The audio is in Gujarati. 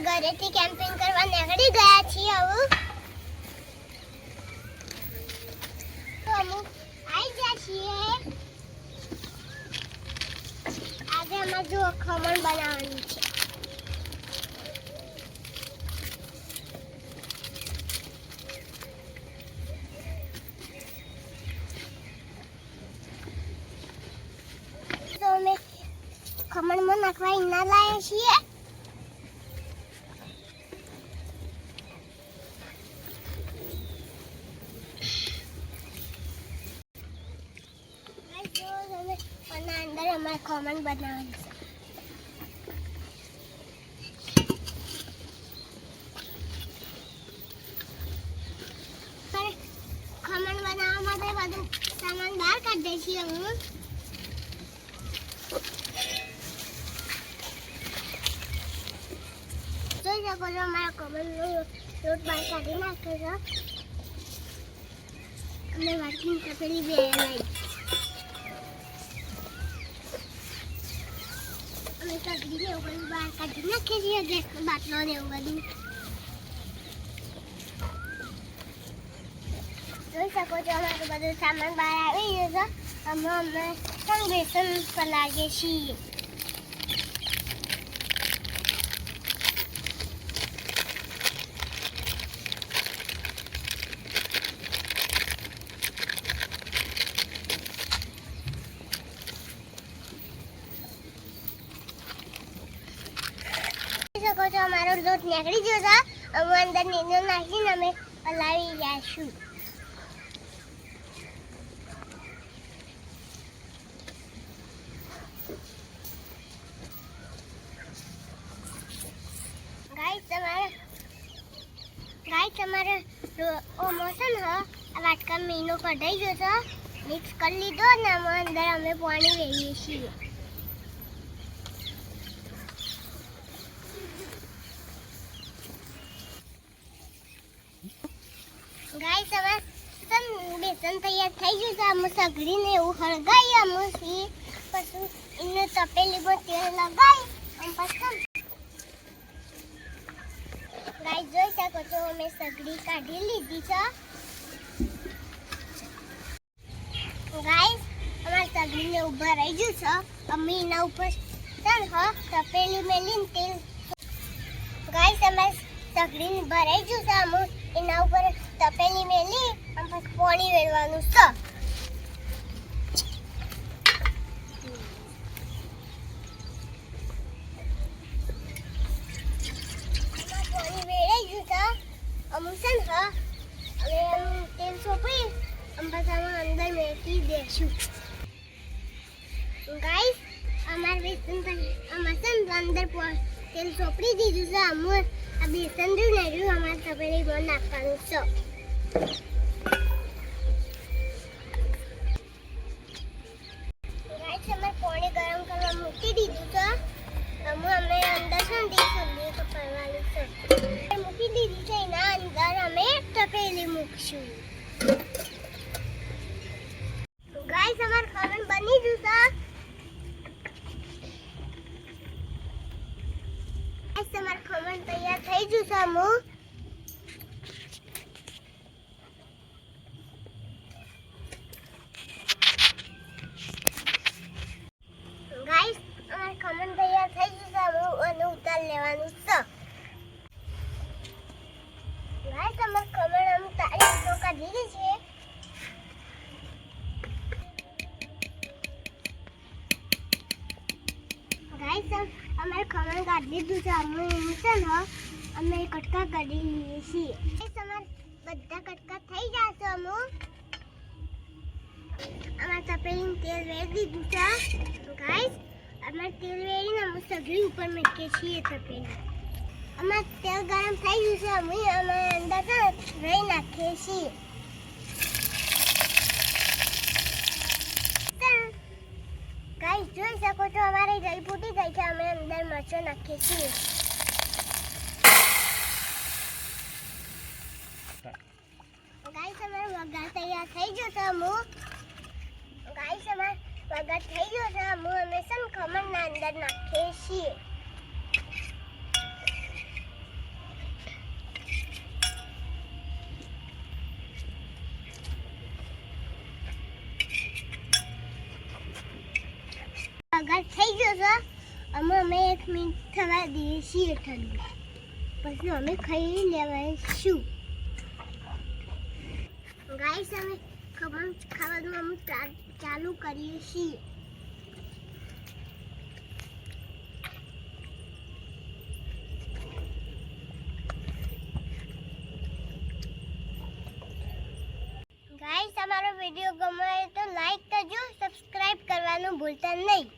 ઘરેથી કેમ્પિંગ કરવા નીકળી ગયા છીએ હવે તો અમે આવી ગયા છીએ આજે અમે જો ખમણ બનાવવાનું છે તો અમે ખમણમાં નાખવા ઈના લાયા છીએ અંદર અમારે ખમણ બનાવવાનું છે ખમણ બનાવવા માટે બધું સામાન બહાર કાઢીએ છીએ હું જોઈ શકો છો અમારા ખમણનો લોટ બહાર કાઢી નાખ્યો છે અમે વાટકી તપેલી બે લાવી અમે સગડી ને એવું બહાર કાઢી નાખીએ છીએ ગેસનો બાટલો ને એવું બધું જોઈ શકો છો અમારું બધું સામાન બહાર આવી ગયો છે અમે બેસન પલાળીએ છીએ શકો છો અમારો લોટ નીકળી ગયો છે હવે અંદર નીંદો નાખીને અમે હલાવી જઈશું ગાઈસ તમારે મોસમ હ આ વાટકા મીનો કઢાઈ ગયો છે મિક્સ કરી લીધો ને અંદર અમે પાણી વેરીએ છીએ ગાઈસ હવે બેસન તૈયાર થઈ ગયું છે અમે સગડીને એવું હળગાવી અમે પછી એને તપેલીમાં તેલ લગાવી અને પછી ગાઈસ જોઈ શકો છો અમે સગડી કાઢી લીધી છે ગાઈસ અમારી સગડીને ઉભા રહી ગયું છે અમે એના ઉપર તપેલી મેલીને તેલ ગાઈસ અમારી સગડીને ભરાઈ ગયું છે અમે એના ઉપર તપેલી મેલી અને પછી પાણી વેરવાનું છે પાણી વેરાઈ ગયું છે અમુક છે ને હવે તેલ સોંપી અને પછી અમે અંદર મેકી દઈશું ગાઈસ અમારે બેસન અંદર તેલ સોંપડી દીધું છે અમે આ બેસન રહ્યું અમારે તપેલીમાં નાખવાનું છે ગાઈસ અમારે પાણી ગરમ કરવા મૂકી દીધું છે અમે અંદર છે ને સબ્જી કપાવવાનું છે મૂકી દીધી છે એના અંદર અમે તપેલી મૂકશું ગાઈસ અમારે ખમણ બની ગયું છે તમાર ખમણ તૈયાર થઈ ગયું છે અમુ ગાઈસ અમાર ખમણ તૈયાર થઈ ગયું છે અમુ અને ઉતાર લેવાનું છે ગાઈસ અમાર ખમણ અમુ તારી તો કાઢી દીધી છે ગાઈસ અમારે ખમણ કાઢી દીધું છે અમે કટકા કરી લઈએ છીએ અમારે બધા કટકા થઈ જશે અમારે તપેલીને તેલ વેરી દીધું છે ગાઈસ અમારે તેલ વેરીને અમે સગડી ઉપર મૂકીએ છીએ તપેલી અમારે તેલ ગરમ થઈ ગયું છે અમે અંદર રહી નાખીએ છીએ ગાઈસ જોઈ શકો છો અમારી જઈ ફૂટી ગઈ છે અમે અંદર મરચો નાખીએ છીએ ગાઈસ અમારો વઘાર તૈયાર થઈ ગયો છે ગાઈસ અમારો વઘાર થઈ ગયો છે અમે ખમણના અંદર નાખીએ છીએ વઘાર થઈ ગયો છે. અમે 1 મિનિટ થવા દઈએ છીએ ઠંડુ, પછી અમે ખાઈ લેવાઈશું. ગાઈસ અમે ખાવાનું અમે ચાલુ કરીએ છીએ. ગાઈસ અમારો વિડીયો ગમે તો લાઈક કરજો, સબસ્ક્રાઇબ કરવાનું ભૂલતા નહીં.